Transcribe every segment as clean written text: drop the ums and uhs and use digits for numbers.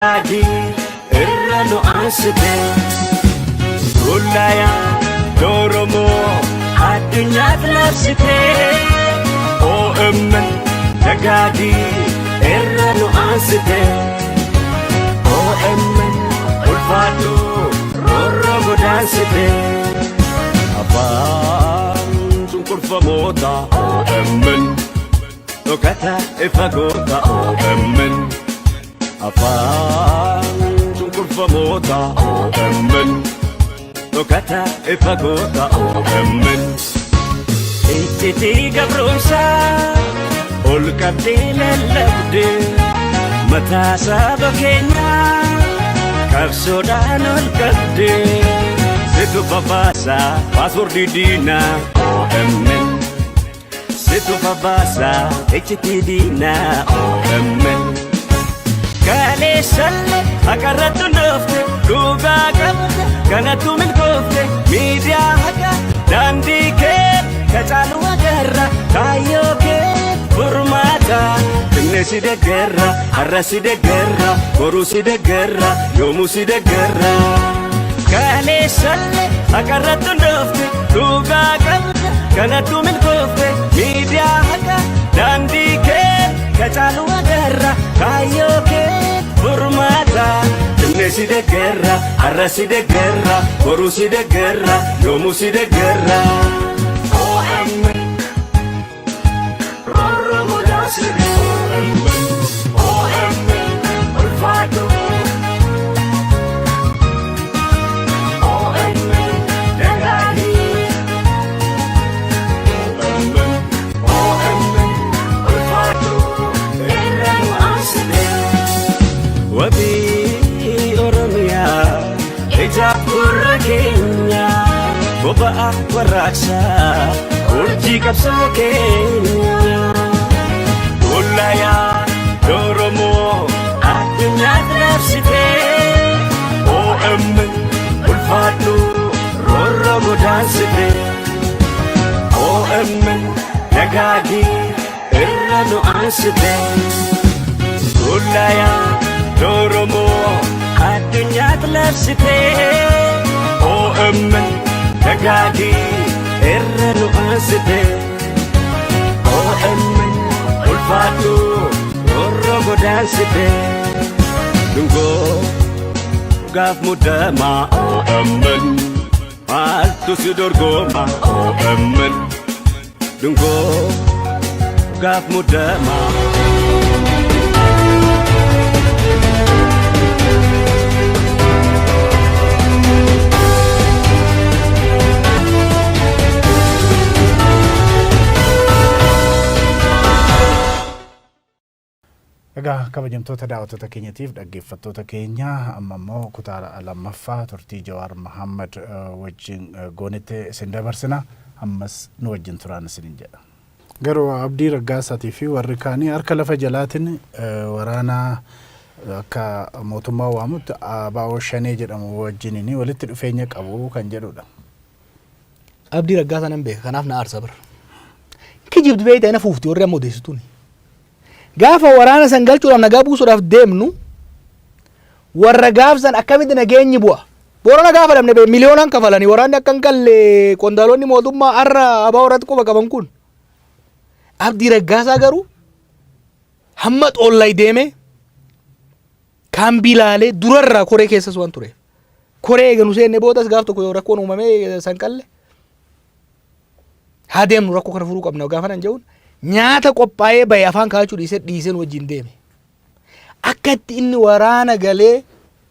Adi irranu ansite Ulaya doromo addunyaat labsite OMN nagadi irranu ansite OMN ulfaatu rorro godaansite Afaan cunqurfamoota OMN dhokata ifa goota OMN Afaan cunqurfamoota OMN dhokata ifa goota OMN Iccitii gabroomsaa ol qabdee lallabdee mataa saba keenyaa qabsoodhaan ol qabdee situ babaasaa paaswordii diinaa OMN situ babaasaa iccitii diinaa OMN Kale salle akaratu nofte duga kabte kanatu min kofte media haka dandike kachalu agarra kayoke furmata tinesi de guerra arrasi de guerra korusi de guerra yomusi de guerra Kale salle akaratu nofte duga kabte kanatu min kofte media haka dandike kachalu agarra kayoke furmata tinesi de guerra arrasi de guerra korusi de guerra yomusi de guerra OMN rorro godaansite OMN ulfaatu OMN nagadi OMN ulfaatu irranu ansite Wabi oromiyaa ijaaf gurra keenya boba'aa warraaqsaa urjii qabsoo keenya Ulayaa doromoo addunyaat labsitee OMN ulfaadhu rorro godaansite OMN nagaadii irranu ansite Ulayaa doromo addunyaat labsitee OMN nagadi irranu ansite OMN ulfaatu rorro godaansite dungoo gaaf mudama OMN maaltu si dorgoma OMN dungoo gaaf mudama Egaa kabajamtoota daawwattoota keenyaatiif dhaggeeffattoota keenya amma immoo kutaa lammaffaa turtii Jawaar Mohaammad wajjin goonetti isin dabarsina ammas nu wajjin turaan isin jedha. Garuu Abdii Raggaasaatii fi warri kaanii harka lafa jalaatiin waraana akka mootummaa waamutti Abaa'oo Shanee jedhamu wajjin walitti dhufeenya qabu kan jedhudha. Abdii Raggaasaa nan beeka kanaaf na aarsa bira. Kijibdi beeyta ina fuufti warri amma odeessituuni. Gaafa waraana san galchuudhaaf nagaa buusuudhaaf deemnu warra gaafsan akkamitti nageenyi bu'a. Boorana gaafa dhabne miliyoonaan kafalanii waraanni akkan galle qondaalonni mootummaa har'a Abaa'oo irratti quba qaban kun. Abdii Raggaasaa garuu hamma xoollay deeme kaambii laalee durarraa koree keessas waan ture. Koree eeganu seenne boodas gaaf tokko rakkoon uumamee san qalle. Haa deemnu rakkoo kana furuu qabna gaafa nan jedhuun. Nyaata qophaa'ee bahe afaan kaachuu dhiiseen wajjin deeme. Akkatti inni waraana galee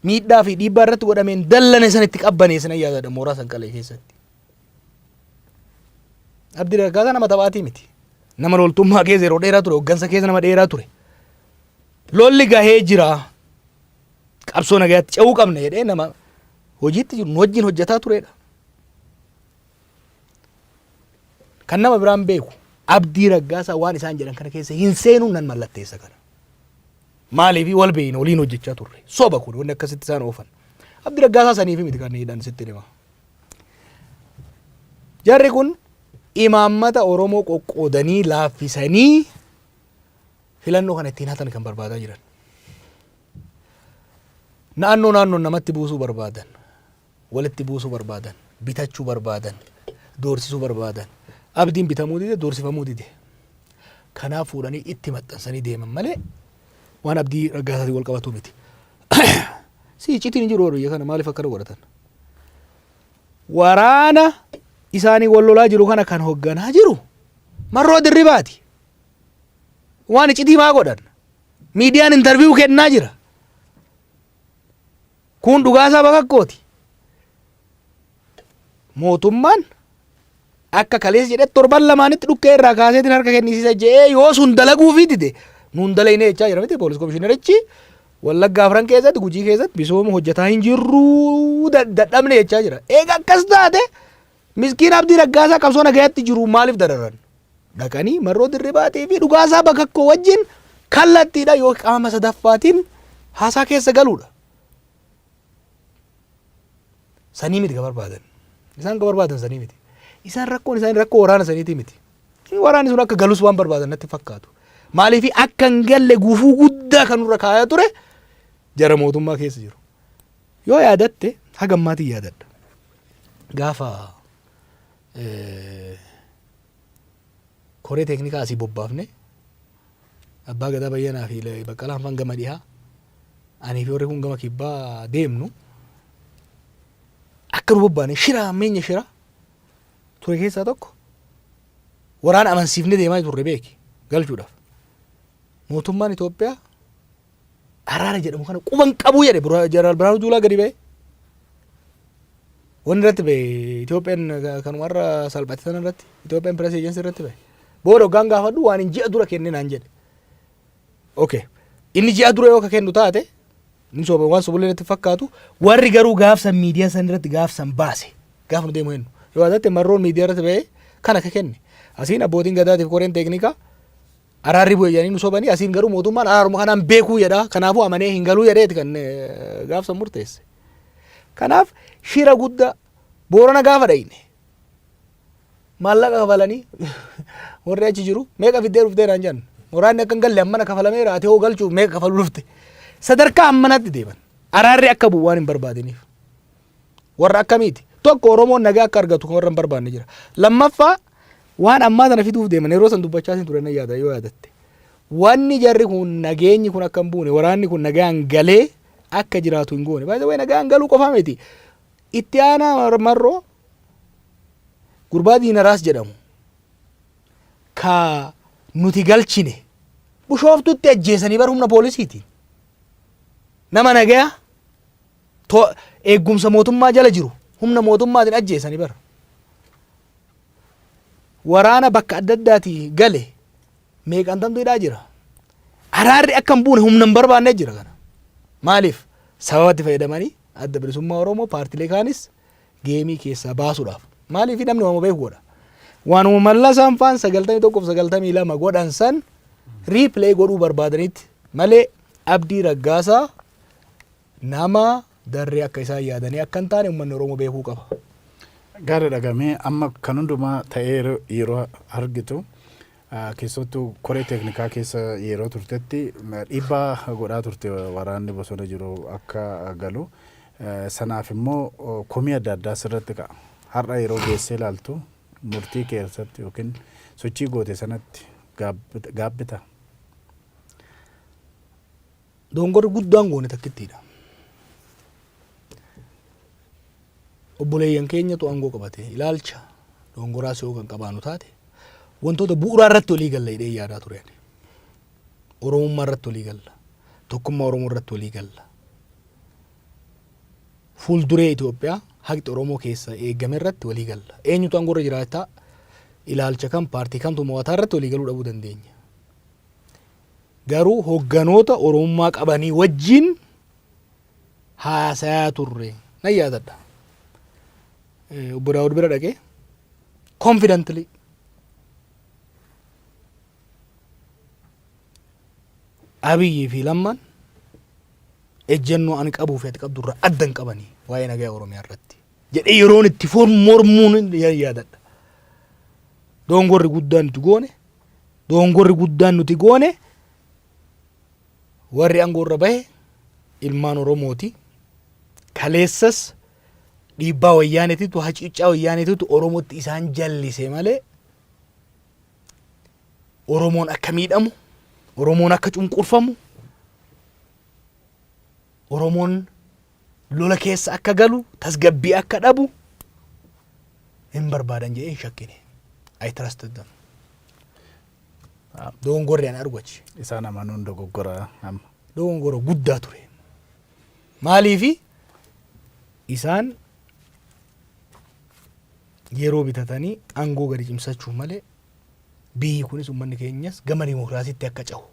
miidhaa fi dhiibbaa irratti godhameen dallane sanitti qabbaneessan ayyaadha mooraa san qalee keessatti. Abdii Raggaasaa nama taphaatii miti. Nama loltummaa keessa yeroo dheeraa ture, hoggansa keessa nama dheeraa ture. Lolli gahee jira. Qabsoo nagaatti ce'uu qabna jedhee nama hojiitti jiru wajjin hojjetaa turedha. Kan nama biraan beeku. Abdii Raggaasaa waan isaan jedhan kana keessa hin seenuun nan mallatteessa kana. Maaliif wal beeyna waliin hojjechaa turre. Soba kun wanni akkasitti isaan oofan. Abdii Raggaasaa saniif miti kan hidhan sitti hima. Jarri kun imaammata Oromoo qoqqoodanii laaffisanii filannoo kana ittiin hatan kan barbaadaa jiran. naannoo namatti buusuu barbaadan, walitti buusuu barbaadan, bitachuu barbaadan, doorsisuu barbaadan. Abdiin bitamuu dide, doorsifamuu dide. Kanaaf fuudhanii itti maxxansanii deeman malee waan Abdii Raggaasaatiin wal qabatu miti. Icciitiin hin jiru biyya kana maaliif akkana godhatan? Waraana isaanii wal lolaa jiru kana kan hoogganaa jiru Marroo Dirribaati. Waan icciitii maa godhan? Miidiyaan intarviiyuu kennaa jira. Kun dhugaasaa bakakkooti. Mootummaan akka kaleessa jedhe torban lamaanitti dhukkee irraa kaaseetiin harka kennisiisa jedhee yoo sun dalaguufii dide nuun dalayne jechaa jira miti poolis komishinerichi Wallaggaa Afran keessatti Gujii keessatti misooma hojjetaa hin jirru dadhabne jechaa jira. Eega akkas taate miskiin Abdii Raggaasaa qabsoo nagayaatti jiru maaliif dararan? Dhaqanii Marroo Dirribaatii fi dhugaasaa bakakkoo wajjin kallattiidha yoo qaama sadaffaatiin haasaa keessa galuudha. Sanii miti ka barbaadan. Isaan ka barbaadan sanii miti. Isaan rakkoon isaanii rakkoo waraana saniitii miti. Waraanni sun akka galus waan barbaadan natti fakkaatu. Maaliif akka hin galle gufuu guddaa kan nurra kaayaa ture jara mootummaa keessa jiru. Yoo yaadatte haga ammaatiin yaadadha. Gaafa koree teeknikaa asii bobbaafne Abbaa Gadaa Bayyanaa fi Baqqalaan Faan gama dhihaaanii fi warri kun gama kibbaa deemnu akka nu bobbaane shira meenya shira ture keessaa tokko waraana amansiifne deemaa turre beeki galchuudhaaf. Mootummaan Itoophiyaa araara jedhamu kana quban qabuu jedhe Jeneraal Biraanuu Juulaa gadi ba'e. Wanni irratti ba'e Itoophiyaan kan warra salphate sana irratti Itoophiyaan Press Agency irratti ba'e. Booda hoggaan gaafadhu waan hin ji'a dura kenne naan jedhe. Okay. Inni ji'a dura yoo ka kennu taate inni waan sobolee natti fakkaatu warri garuu gaafsan miidiyaa san irratti gaafsan baase gaafa nu deemu hennu. Yoo adatti Marroon miidiyaa irratti ba'e kana ka kenne. Asiin abbootiin gadaatiif koreen teeknikaa araarri bu'e jedhanii nu sobanii asiin garuu mootummaan araaruma kanaan beekuu jedha kanaafuu amanee hin galuu jedheeti kan gaafsan murteesse. Kanaaf shira guddaa Boorana gaafa dhayne maallaqa kafalanii warri achi jiru meeqa fiddee dhuftee naan jedhan waraanni akka hin galle ammana kafalameera ati hoo galchuuf meeqa kafaluu dhufte sadarkaa ammanatti deeman araarri akka bu'u waan hin barbaadiniif warra akkamiiti tokko Oromoon nagaa akka argatu kan warra hin barbaanne jira. Lammaffaa waan ammaa sana fiduuf deeman yeroo san dubbachaa sin ture na yaada yoo yaadatte wanni jarri kun nageenyi kun akka hin buune waraanni kun nagaan galee akka jiraatu hin goone baay'ee nagaan galuu qofaa miti itti aanaa Marroo gurbaa Diinaraas jedhamu ka nuti galchine Bishooftutti ajjeesanii bar humna poolisiitiin nama nagaa eeggumsa mootummaa jala jiru humna mootummaatiin ajjeesanii bar waraana bakka adda addaatii gale meeqaan tamtuudhaa jira. Araarri akka hin buune humna hin barbaanne jira kana. Maaliif sababatti fayyadamanii adda bilisummaa Oromoo paartilee kaanis geemii keessaa baasuudhaaf. Maaliif namni waan beeku godha. Waanuma Mallasaan Faan 91-92 godhan san riipilee godhuu barbaadanitti malee Abdii Raggaasaa nama darree akka isaan yaadanii akka hin taane uummanni Oromoo beekuu qaba. Gaara dhagamee amma kan hundumaa ta'ee yeroo argitu keessattuu koree teeknikaa keessa yeroo turtetti dhiibbaa godhaa turte waraanni bosona jiru akka galu sanaaf immoo komii adda addaa sirratti ka'a. Har'a yeroo geessee ilaaltu murtii keessatti yookiin sochii goote sanatti gaabbita. Dongorri guddaan goone takkittiidha. Obboleeyyan keenyatu aangoo qabate ilaalcha dongoraas yoo kan qabaanu taate wantoota bu'uuraa irratti walii galla hidhee yaadaa ture. Oromummaa irratti walii galla. Tokkummaa Oromoo irratti walii galla. Fuulduree Itoophiyaa haqi Oromoo keessa eegame irratti walii galla. Eenyutu aangoo irra jiraataa ilaalcha kam paartii kamtu mo'ataa irratti walii galuu dhabuu dandeenya. Garuu hogganoota Oromummaa qabanii wajjin haasayaa turre nan yaadadha. Obbo Daawud bira dhaqee confidently Abiyyi fi Lammaan ejjennoo ani qabuu fi ati qabdu irraa adda hin qabanii waa'ee nagaa Oromiyaa irratti jedhee yeroon itti mormuun yaadadha. Dongorri guddaan nuti goone warri aangoo irra bahe ilmaan Oromooti kaleessas dhiibbaa wayyaanetiitu hacuuccaa wayyaanetiitu Oromootti isaan jallise malee Oromoon akka miidhamu, Oromoon akka cunqurfamu, Oromoon lola keessa akka galu, tasgabbii akka dhabu hin barbaadan jedhee hin shakkine. I trusted them. Dogongorri ani argu achi. Isaan amanuun dogoggora amma. Dogongora guddaa ture. Maaliifi isaan yeroo bitatanii aangoo gadi cimsachuuf malee biyyi kunis uummanni keenyas gama dimokiraasiitti akka cehu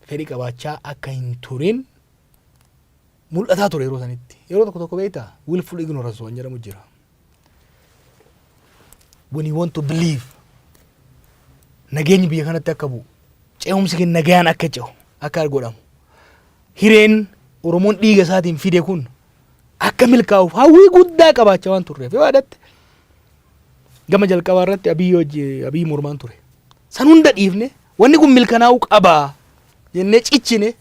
fedhii qabaachaa akka hin turin mul'ataa ture yeroo sanitti. Yeroo tokko tokko beektaa willful ignorance waan jedhamu jira. When you want to believe nageenyi biyya kanatti akka bu'u, ce'umsi keenya nagayaan akka ce'u akka godhamu, hireen Oromoon dhiiga isaatiin fide kun akka milkaa'uuf hawwii guddaa qabaachaa waan turreef yoo yaadatte gama jalqabaa irratti Abiy mormaan ture. San hunda dhiifne wanni kun milkanaa'uu qabaa jennee cichine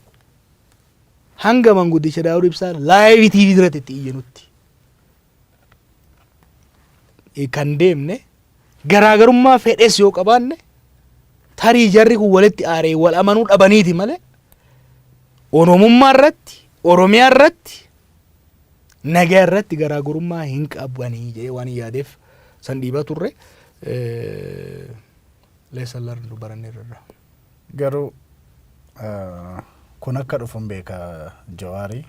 hanga manguddicha Daawud Ibsaa live TV irratti itti iyyanutti kan deemne garaagarummaa fedhes yoo qabaanne tarii jarri kun walitti aaree wal amanuu dhabaniiti malee Oromummaa irratti, Oromiyaa irratti, nagaa irratti garaagarummaa hin qabanii jedhee waan yaadeef san dhiibaa turre lesson learned baranneerra. Garuu kun akka dhufuun beeka Jawaarii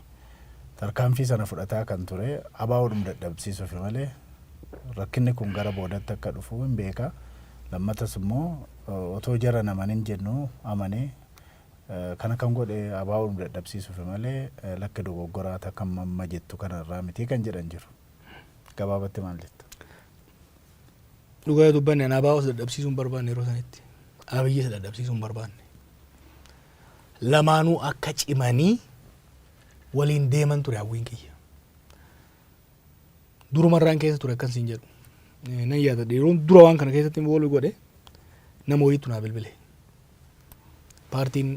tarkaanfii sana fudhataa kan ture abaa'uudhuma dadhabsiisuuf malee rakkinni kun gara boodatti akka dhufu hin beeka. Lammatas immoo otoo jara namanin jennu amanee kana kan godhe abaa'uudhuma dadhabsiisuuf malee lakki dogoggoraa takka mamma jettu kanarraa miti kan jedhan jiru. Gabaabatti maal jettu? Dhugaa dubbanne ana abaa'uus dadhabsiisuun barbaanne yeroo sanitti. Abiyyis dadhabsiisuun barbaanne. Lamaanuu akka cimanii waliin deeman ture hawwiin kiyya. Durumarraan keessa ture akkan siin jedhu. Nan yaadadhe yeroo dura waan kana keessatti wal godhe nama wayiitu naa bilbile. Paartiin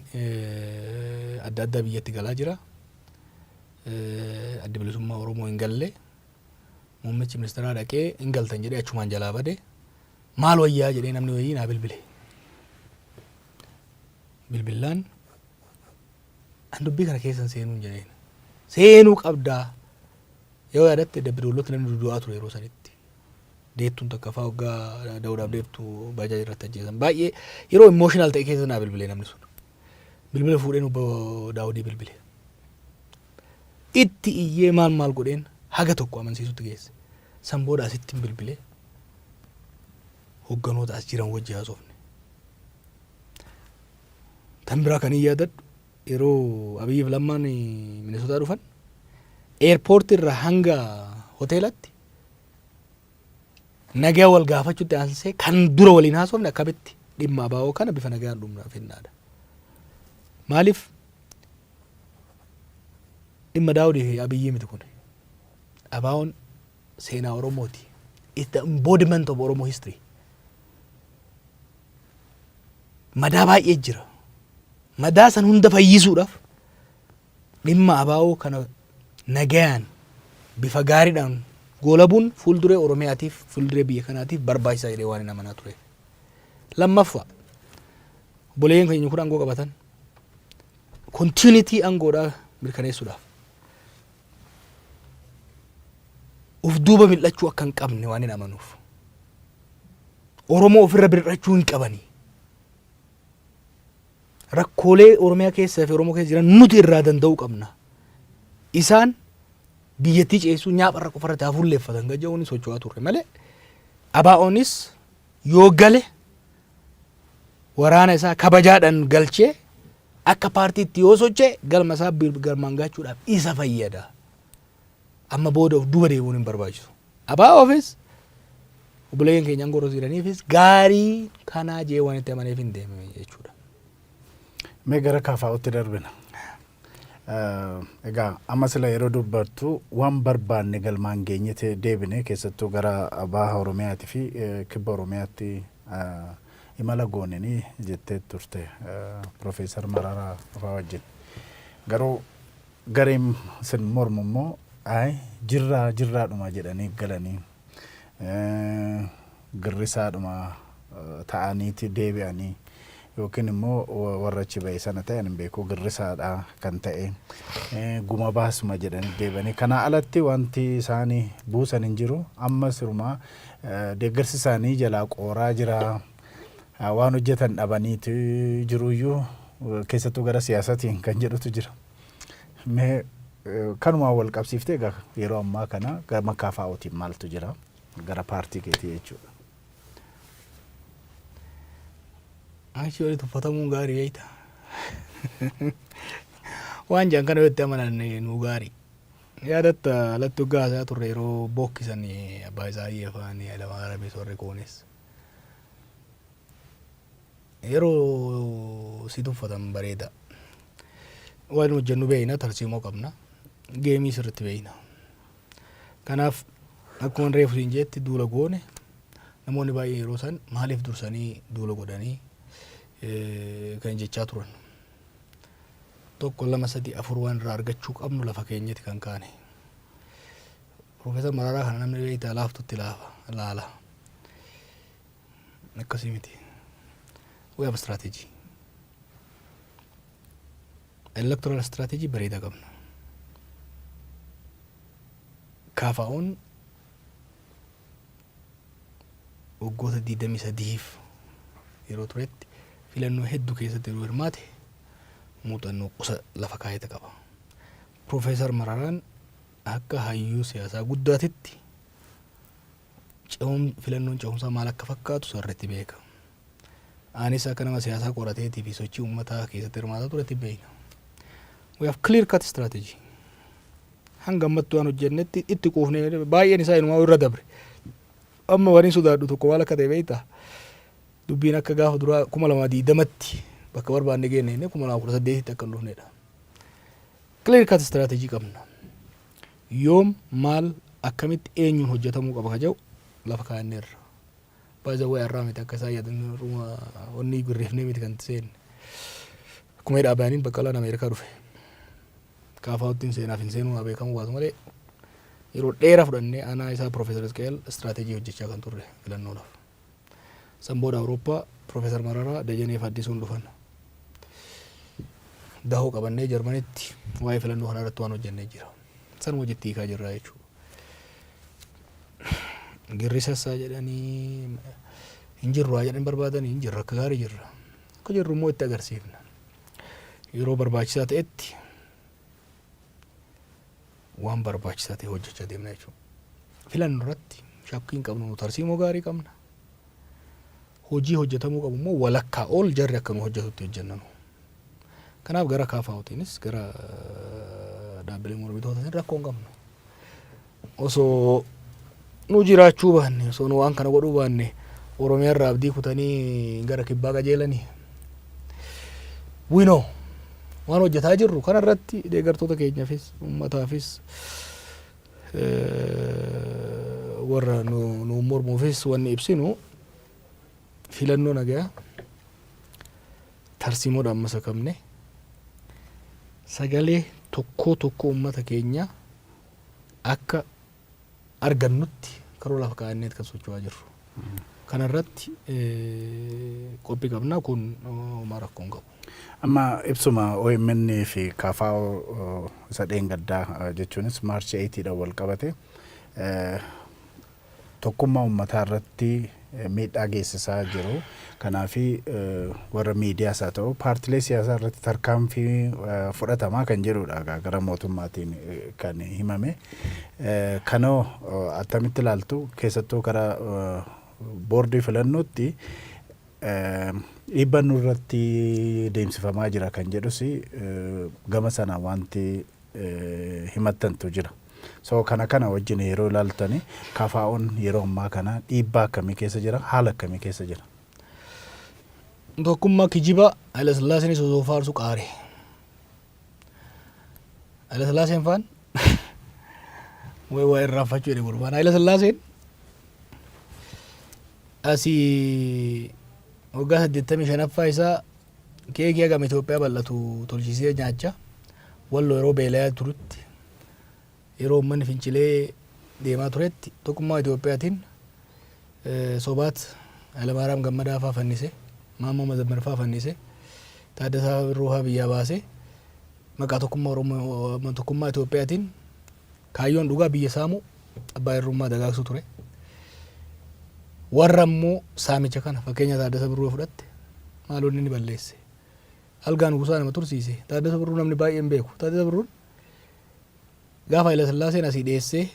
adda addaa biyyatti galaa jira. Adda bilisummaa Oromoo hin galle. Muummichi ministeeraa dhaqee hin galtan jedhee achumaan jalaa bade. Maal wayyaa jedhee namni wayii naa bilbile. Bilbilaan an dubbii kana keessan seenuu jedheen. Seenuu qabdaa. Yoo yaadatte dabbidoolota namni du'aa ture yeroo sanitti. Deettuun takka fa'aa waggaa Daawudaaf deettuu baajaa irratti ajjeesan. Baay'ee yeroo emotional ta'e keessa naa bilbilee namni sun. Bilbila fuudheen obbo Daawudii bilbile. Itti iyyee maal godheen haga tokko amansiisutti geesse. San booda asitti bilbilee hogganoota as jiran wajji haasofne. Tan biraa kan hin yaadadhu yeroo Abiyyiif lammaan Minisootaa dhufan airport irra hanga hoteelatti nagaa wal gaafachuutti aansee kan dura waliin haasofne akkamitti dhimma abaa'oo kana bifa nagaan dhumnaaf hinnaadha. Maaliif dhimma Daawudii fi Abiyyii miti kun abaa'oon seenaa Oromooti. It's the embodiment of Oromo history. Madaa baay'ee jira. Madaa san hunda fayyisuudhaaf dhimma abaa'oo kana nagaan bifa gaariidhaan goolabuun fuulduree Oromiyaatiif fuulduree biyya kanaatiif barbaachisaa jedhee waan hin amanaa ture. Lammaffaa obboleeyyan keenya kun aangoo qabatan continuity aangoodhaa mirkaneessuudhaaf uf duuba mil'achuu akka hin qabne waan hin amanuuf Oromoo ofirra birrachuu hin qabanii rakkoolee Oromiyaa keessaa fi Oromoo keessa jiran nuti irraa danda'uu qabna. Isaan biyyattii ceesuu nyaapharra qofarratti hafuulleeffatan gaja'uun socho'aa turre malee abaa'oonis yoo gale waraana isaa kabajaadhaan galchee akka paartiitti yoo sochee galma isaa galmaan gaachuudhaaf isa fayyada. Amma booda of duuba deemuun hin barbaachisu. Abaa'oofis obboleeyyan keenya aangoo jiraniifis gaarii kanaa jee waan itti amaneef hin deemne jechuudha. Mee gara kaafaa'utti darbina. Egaa amma sila yeroo dubbattu waan barbaanne galmaan geenyete deebine keessattuu gara baha Oromiyaatii fi kibba Oromiyaatti imala goonanii jettee turte Profeesar Mararaa fa'aa wajjin. Garuu gareem sin mormummoo jirraadhuma jedhanii galanii girrisaadhuma ta'aniiti deebi'anii yookiin immoo warra achi ba'e sana ta'an hin beeku girrisaadha kan ta'e guma baasuma jedhanii deebi'anii kana alatti wanti isaanii buusan hin jiru amma sirumaa deeggarsi isaanii jalaa qooraa jira waan hojjetan dhabaniitu jiruyyuu keessattuu gara siyaasatiin kan jedhutu jira. Mee kanuma wal qabsiiftee yeroo ammaa kana gama KFO'tiin maaltu jira gara paartii keetii jechuudha. Actually tuffatamuun gaarii eeyita. Waan jaan kana yotti amanan nu gaarii. Yaadatta alattu gaasaa turre yeroo bookkisan abbaa Isaayii afaan Alamaa Arabii sorri koonis. Yeroo si tuffatan bareeda. Waan hojjennu beeyna tarsiimoo qabna. Geemii sirriitti beeyna. Kanaaf akkuma reefu siin jeetti duula goone namoonni baay'ee yeroo san maaliif dursanii duula godhanii kan jechaa turan. Tokko lama sadii afur waan irraa argachuu qabnu lafa keenyatti kan kaane. Profeesar Mararaa kana namni beeyta laaftutti laala. Akkasii miti. We have a strategy. Electoral strategy bareeda qabna. KFO'n waggoota 23 yeroo turetti filannoo hedduu keessatti yeroo hirmaate muuxannoo qusa lafa kaayete qaba. Profeesar Mararaan akka hayyuu siyaasaa guddaatitti filannoon ce'umsaa maal akka fakkaatu sirriitti beeka. Anis akka nama siyaasaa qorateetii fi sochii uummataa keessatti hirmaataa turetti beekna. We have clear cut strategy. Hanga ammattuu waan hojjennetti itti quufnee baay'een isaa inumaa irra dabre. Amma waan sodaadhu tokko waan akka ta'e beektaa. Dubbiin akka gaafa duraa 2020tti bakka barbaanne geenne 2018tti akka dhufnedha. Clear cut strategy qabna. Yoom maal akkamitti eenyuun hojjetamuu qaba kaja'u lafa kaa'anneerra. Baay'ee waa irraa miti akka isaa yaadan wanni gurreefnee miti kan seen. Akkuma dhaabaniin Baqqalaan Ameerikaa dhufe. KFO'tiin seenaaf hin seenuu beekamu baatu malee yeroo dheeraa fudhannee aanaa isaa Profeesar Isqeel istiraatejii hojjechaa kan turre filannoodhaaf. San booda Awurooppaa Profeesar Mararaa Dajanee Faddisuun dhufan. Dahoo qabannee Jarmanitti waa'ee filannoo kana irratti waan hojjennee jira. San hojiitti hiikaa jirra jechuudha. Girrisassaa jedhanii hin jirru haa jedhan barbaadanii hin jirra akka gaarii jirra. Akka jirru immoo itti agarsiifna. Yeroo barbaachisaa ta'etti waan barbaachisaa ta'e hojjechaa deemna jechuudha. Filannoo irratti shakkii hin qabnu nu tarsiimoo gaarii qabna. Hojii hojjetamuu qabu immoo walakkaa ol jarri akka nu hojjetutti hojjenna. Kanaaf gara KFO'tiinis gara dhaabbilee mormitootatiin rakkoo hin qabnu. Osoo nu jiraachuu baanne osoo nu waan kana godhuu baanne Oromiyaa irraa abdii kutanii gara kibbaa qajeelanii. We know waan hojjetaa jirru kana irratti deeggartoota keenyaafis uummataafis warra nu mormuufis wanni ibsinu filannoo nagaa tarsiimoodhaan masakamne sagalee tokko uummata keenya akka argannutti karoo lafa kaa'anneet kan socho'aa jirru. Kana irratti qophii qabnaa kun homaa rakkoo hin qabu. Amma ibsuma OMN fi KFO isa dheengaddaa jechuunis Maarch 8dhaan wal qabate tokkummaa uummataa irratti miidhaa geessisaa jiru. Kanaaf warra miidiyaas haa ta'u paartilee siyaasaa irratti tarkaanfii fudhatamaa kan jedhudha gara mootummaatiin kan himame. Kanoo attamitti ilaaltu keessattuu karaa boordii filannootti dhiibbaan irratti deemsifamaa jira kan jedhus gama sana wanti himattantu jira. So kana wajjin yeroo ilaaltani KFO'n yeroo ammaa kana dhiibbaa akkamii keessa jira haala akkamii keessa jira? Tokkummaa kijiba Haile Sillaaseen osoo faarsu qaare. Haile Sillaaseen faan waa irraanfachuu jedhe gurbaan. Haile Sillaaseen asii waggaa 85ffaa isaa keekii hagam Itoophiyaa bal'atu tolchisee nyaachaa wallo yeroo beelaa turutti yeroo ummanni fincilee deemaa turetti tokkummaa Itoophiyaatiin sobaat Hayilamaariyaam Gammadaa faa fannise Maammoo Mazammar faa fannise Taaddasaa Birruu faa biyyaa baase maqaa tokkummaa Oromoo tokkummaa Itoophiyaatiin kaayyoon dhugaa biyya saamu abbaa irrummaa dagaagsu ture. Warra immoo saamicha kana fakkeenya Taaddasaa Birruu fudhatte maaloonni ni balleesse. Algaan gusaa nama tursiise. Taaddasaa Birruu namni baay'een beeku. Taaddasaa Birruun gaafa Haayile Sillaaseen asii dhiyeessee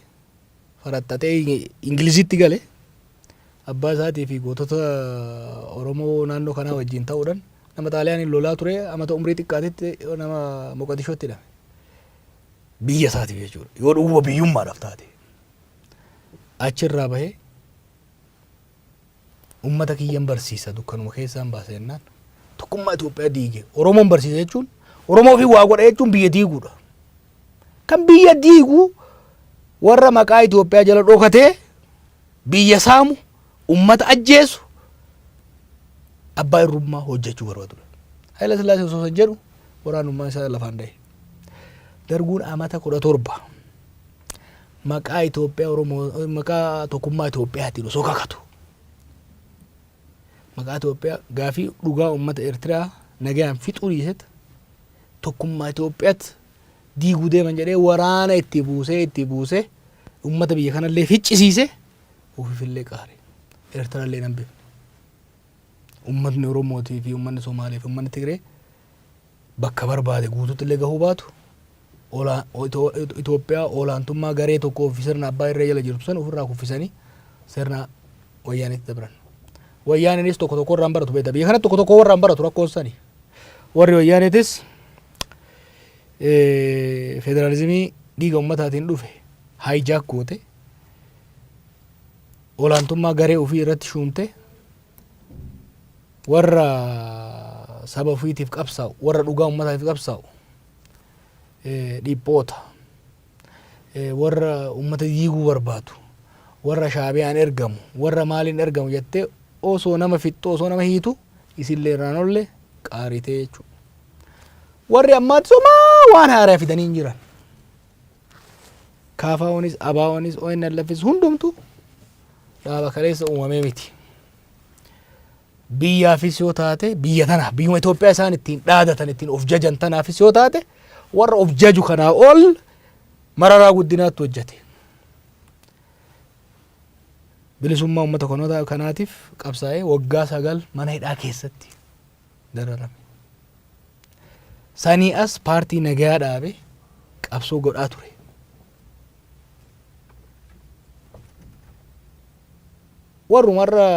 faraxxatee Ingilizitti gale abbaa isaatii fi gootota Oromoo naannoo kanaa wajjin ta'uudhaan nama Xaaliyaaniin lolaa ture amata umrii xiqqaatitti nama Moqodishootti hidhame. Biyya isaatiif jechuudha. Yoo dhuguma biyyummaadhaaf taate achirraa bahee ummata kiyyan barsiisa dukkanuma keessaan baase jennaan tokkummaa Itoophiyaa diige Oromoon barsiisa jechuun Oromoo fi waa godha jechuun biyya diiguudha. Kan biyya diigu warra maqaa Itoophiyaa jala dhokatee biyya saamu ummata ajjeesu abbaa irrummaa hojjechuu barbaadudha. Haayile Sillaasee osoo san jedhu waraanummaa isaa lafaan dhahe. Darguun amata 17 maqaa Itoophiyaa Oromoo maqaa tokkummaa Itoophiyaatiin osoo kakatu. Maqaa Itoophiyaa gaafii dhugaa ummata Eertiraa nagayaan fixuu dhiiset tokkummaa Itoophiyaatti diiguu deeman jedhee waraana itti buusee ummata biyya kanallee ficcisiise ofiifillee qaare. Eertiraallee nan beeku. Ummatni Oromootii fi ummanni Somaalee fi ummanni Tigree bakka barbaade guutuutti illee gahuu baatu Itoophiyaa olaantummaa garee tokkoo fi sirna abbaa irree jala jirtu san ofirraa kuffisanii sirna wayyaanitti dabran. Wayyaaniinis tokko irraan baratu beekta. Biyya kanatti tokko irraan baratu rakkoon sani. Warri wayyaaniitis federaalizimii dhiiga ummataatiin dhufe haayijaak goote olaantummaa garee ofii irratti shuumte warra saba ofiitiif qabsaa'u warra dhugaa ummataatiif qabsaa'u dhiphoota warra ummata diiguu barbaadu warra shaabiyaan ergamu warra maaliin ergamu jettee osoo nama fixxu osoo nama hiitu isillee irraan olle qaaritee jechuudha. Warri ammaatti somaa waan haaraa fidanii hin jiran. Kaafaa'oonis abaa'oonis ONLFs hundumtu dhaaba kaleessa uumamee miti. Biyyaafis yoo taate biyya tanaaf biyyuma Itoophiyaa isaan ittiin dhaadatan ittiin of jajan tanaafis yoo taate warra of jaju kanaa ol Mararaa Guddinaatti hojjete. Bilisummaa uummata kanaatiif qabsaa'ee waggaa 9 mana hidhaa keessatti dararame. Sanii as paartii nagayaa dhaabe qabsoo godhaa ture. Warra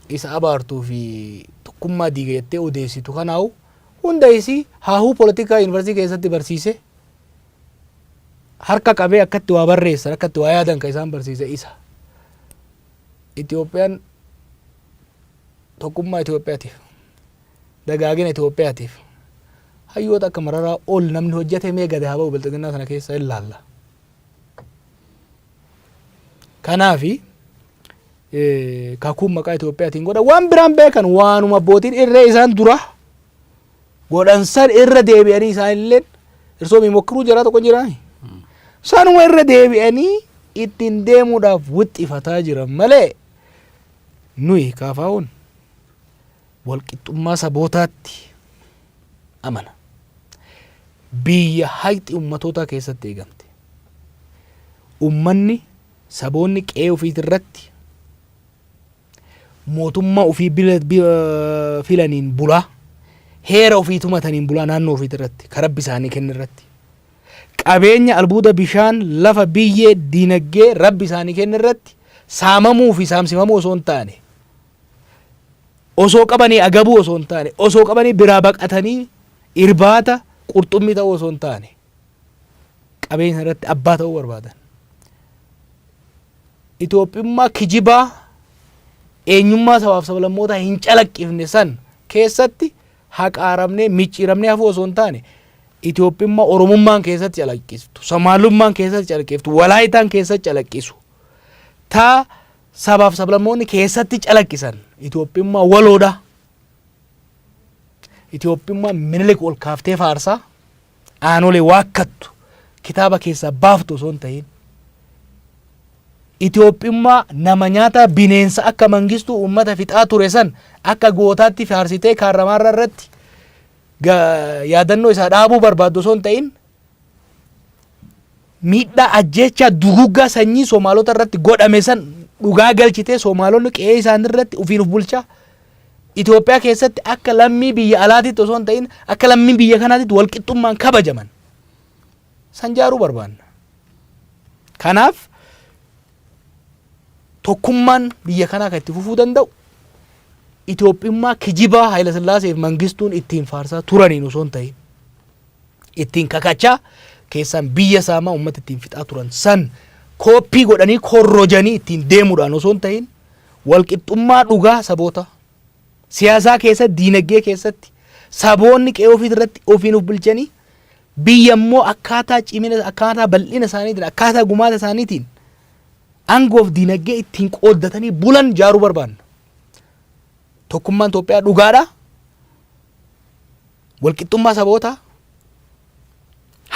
isa abaartuu fi tokkummaa diiga jettee odeessitu kanaa'u hunda isii haahuu poolitikaa yuunivarsiitii keessatti barsiise harka qabee akkatti waa barreessan akkatti waa yaadan kan isaan barsiise isa. Itoophiyaan tokkummaa Itoophiyaatiif dagaagina Itoophiyaatiif hayyoota akka Mararaa ol namni hojjete mee gadi haa ba'u bilxiginnaa sana keessa ilaalla. Kanaafi kakuun maqaa Itoophiyaatiin godha waan biraan beekan waanuma abbootiin irree isaan dura godhan san irra deebi'anii isaan illee irsoo mimokkiruu jira tokko jiraani. Sanuma irra deebi'anii ittiin deemuudhaaf wixxifataa jiran malee nuyi kaafaa'uun walqixxummaa sabootaatti amana. Biyya haqi ummatootaa keessatti eegamte. Ummanni saboonni qe'ee ofiitirratti mootummaa ofii filaniin bulaa heera ofii tumataniin bulaa naannoo ofiitirratti karabbi isaanii kennirratti qabeenya albuuda bishaan lafa biyyee diinagdee rabbi isaanii kennirratti saamamuu fi saamsifamuu osoo hin taane osoo qabanii agabuu osoo hin taane osoo qabanii biraa baqatanii irbaata qurxummii ta'uu osoo hin taane qabeenya irratti abbaa ta'uu barbaadan. Itoophiyummaa kijibaa eenyummaa sabaaf sablammootaa hin calaqqifne san keessatti haqaaramnee micciiramnee hafuu osoo hin taane Itoophiyummaa Oromummaan keessatti calaqqistu, Somaalummaan keessatti calaqqiftu, Walaayitaan keessatti calaqqisu. Taa sabaaf sablammoonni keessatti calaqqisan Itoophiyummaa waloodha. Itoophiyummaa Minilik ol kaaftee faarsaa aanolee waakkattu kitaaba keessaa baaftu osoo hin ta'in Itoophiyummaa nama nyaata bineensa akka mangistuu uummata fixaa ture san akka gootaatti faarsitee kaarramaarra irratti yaadannoo isaa dhaabuu barbaaddu osoo hin ta'in miidhaa ajjeechaa duguggaa sanyii Somaalota irratti godhame san dhugaa galchitee Somaalonni qe'ee isaanii irratti ofiin of bulchaa Itoophiyaa keessatti akka lammii biyya alaatiitti osoo hin ta'in akka lammii biyya kanaatitti walqixxummaan kabajaman san jaaruu barbaanna. Kanaaf tokkummaan biyya kanaa kan itti fufuu danda'u Itoophiyummaa kijibaa Haayila Sillaaseef mangistuun ittiin faarsaa turaniin osoo hin ta'in ittiin kakachaa keessaan biyya saamaa uummata ittiin fixaa turan san kooppii godhanii korrojanii ittiin deemuudhaan osoo hin ta'in walqixxummaa dhugaa saboota siyaasaa keessatti diinagdee keessatti saboonni qe'ee ofii irratti ofiin of bulchanii biyya immoo akkaataa cimina akkaataa bal'ina isaaniitiin akkaataa gumaata isaaniitiin aangoof diinagdee ittiin qooddatanii bulan jaaruu barbaanna. Tokkummaan Itoophiyaa dhugaadha. Walqixxummaa sabootaa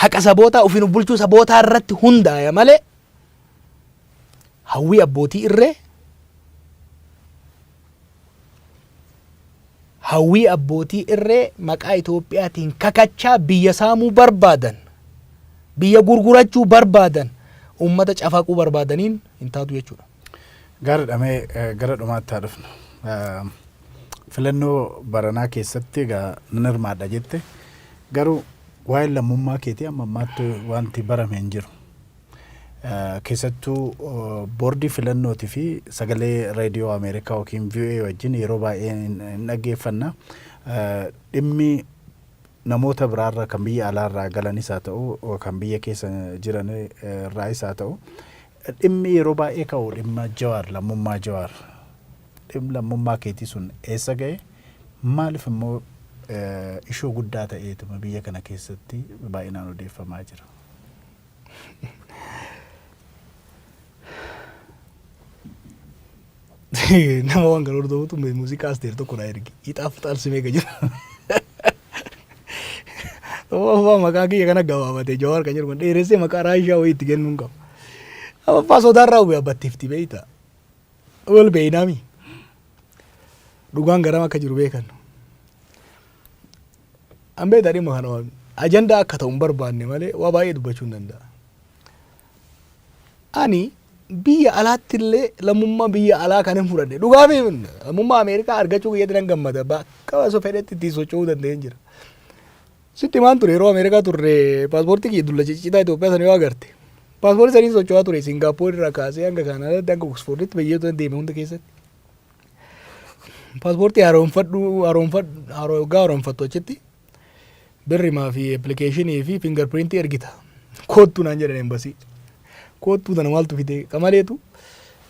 haqa sabootaa ofiin of bulchuu sabootaa irratti hundaa'e malee hawwii abbootii irree hawwii abbootii irree maqaa Itoophiyaatiin kakachaa biyya saamuu barbaadan biyya gurgurachuu barbaadan uummata cafaquu barbaadaniin hin taatu jechuudha. Gaariidhamee gara dhumaatti haa dhufnu. Filannoo baranaa keessatti nan hirmaadha jette garuu waa'ee lammummaa keetii amma ammaatti wanti barame hin jiru. Keessattuu boordii filannootii fi sagalee reediyoo Ameerikaa yookiin VOA wajjin yeroo baay'ee hin dhaggeeffanna. Dhimmi namoota biraarra kan biyya alaarraa galanis haa ta'u kan biyya keessa jiran irraas haa ta'u dhimmi yeroo baay'ee ka'u dhimma Jawaar lammummaa Jawaar dhimma lammummaa keetii sun eessa ga'e maaliif immoo ishoo guddaa ta'eetuma biyya kana keessatti baay'inaan odeeffamaa jira. Nama waan kan hordofatu muuziqaa asteer tokko na ergi ixaaf xaalsimee gajira. Waa maqaa kiyya kana gabaabate Jawaar kan jedhu dheeressee maqaa raayishaa wayii itti kennuun qaba. Abbaa sodaarraa hubee abbatteefti beeyta. Wal beeynaami. Dhugaan garam akka jiru beekan. Ambee tarii ma kana ajandaa akka ta'u hin barbaanne malee waa baay'ee dubbachuu hin danda'a. Ani biyya alaatti illee lammummaa biyya alaa kan hin fudhanne dhugaa fi lammummaa Ameerikaa argachuu kiyyatti nan gammada bakka osoo fedhetti ittiin socho'uu danda'een jira. Sitti maan ture yeroo Ameerikaa turre paaspoortii kiyya dulla ciccitaa Itoophiyaa sana yoo agarte paaspoortii saniin socho'aa ture Singaappoor irraa kaasee hanga Kaanaadaatti hanga Oksforditti biyyoota deeme hunda keessatti. Paaspoortii haaromfattu achitti birrimaa fi appilikeeshinii fi fingarpiriintii ergita. Koottuu naan jedhan embasii. Koottuu tana maaltu fide qamaleetu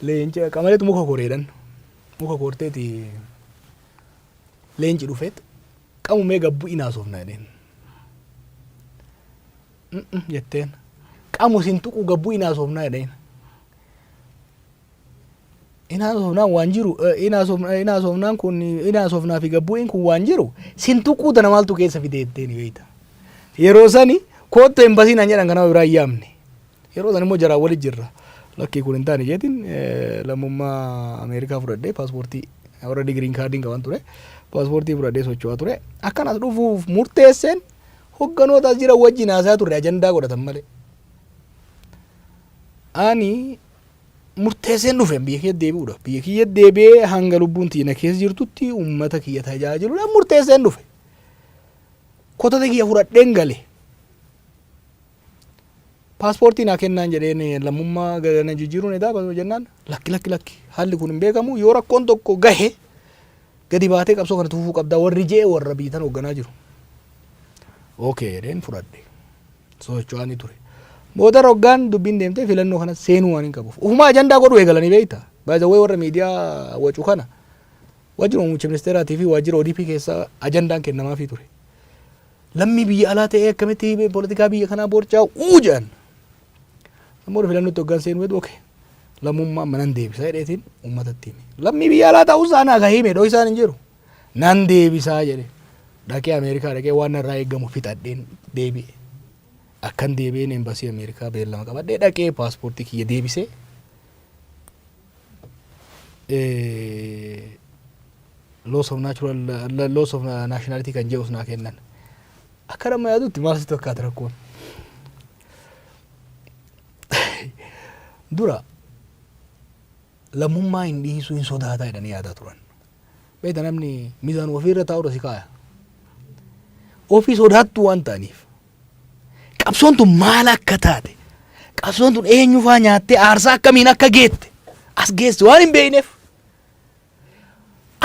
leenca qamaleetu muka koreedhan muka korteeti leenci dhufeet qabumee gabbu inaasofna jedheen. Jetteen qamu sin tuqu gabbu inaasofna jedheen. Inaasofnaan waan jiru inaasofnaan kun inaasofnaa fi gabbuun kun waan jiru sin tuquu tana maaltu keessa fide jetteen beeyta. Yeroo sani koottu embasii naan jedhan kana biraa yaamne. Yeroo san immoo jaraa walit jirra. Lakkii kun hin taane jeetiin lammummaa Ameerikaa fudhadhee paaspoortii warra digiriin kaardiin qaban ture. Paaspoortii fudhadhee socho'aa ture. Akkanas dhufuuf murteesseen hogganootaas jira wajjin haasaa turre ajandaa godhatan malee. Ani murteesseen dhufeen biyya kiyya deebi'uudha. Biyya kiyya deebi'ee hanga lubbuun tiina keessa jirtutti uummata kiyya tajaajiluudhaan murteesseen dhufe. Kotata kiyya fudhadheen gale. Paaspoortii naa kennaan jedheen lammummaa gana jijjiiruun edaa jennaan lakki haalli kun hin beekamu yoo rakkoon tokko gahe gadi baatee qabsoo kana tuufuu qabdaa warri jee warra biitan hoogganaa jiru. Okey jedheen fudhadhe socho'anii ture. Booda hoggaan dubbiin deemtee filannoo kana seenuu waan hin qabuuf. Ufumaa ajandaa godhu eegalanii beeyta. Baay'ee warra miidiyaa wacuu kana waajjira muummicha ministeeraatii fi waajjira ODP keessa ajandaan kennamaafii ture. Lammii biyya alaa ta'ee akkamitti poolitikaa biyya kanaa boorcaa jedhan. Namoota filannootti hoggaan seenuu hedduu lammummaa nan deebisaa jedheetiin uummatatti hime. Lammii biyya alaa ta'uu isaa naa hime dhoo isaan hin jiru. Nan deebisaa jedhe. Dhaqee Ameerikaa dhaqee waan irraa eegamu fixadheen deebi'e. akkan deebi'een embasii Ameerikaa beellama qabadhee dhaqee paaspoortii kiyya deebisee loss of nationality kan jedhus naa kennan. Akka nama yaadutti maal sitti fakkaata rakkoon? Dura lammummaa hin dhiisuu hin sodaataa jedhanii yaadaa turan. Beekta namni miizaan ofiirra taa'udha si kaaya. Ofii sodaattu waan ta'aniif. Qabsoon tun maal akka taate, qabsoon tun eenyufaa nyaattee aarsaa akkamiin akka geette as geesse waan hin beekneef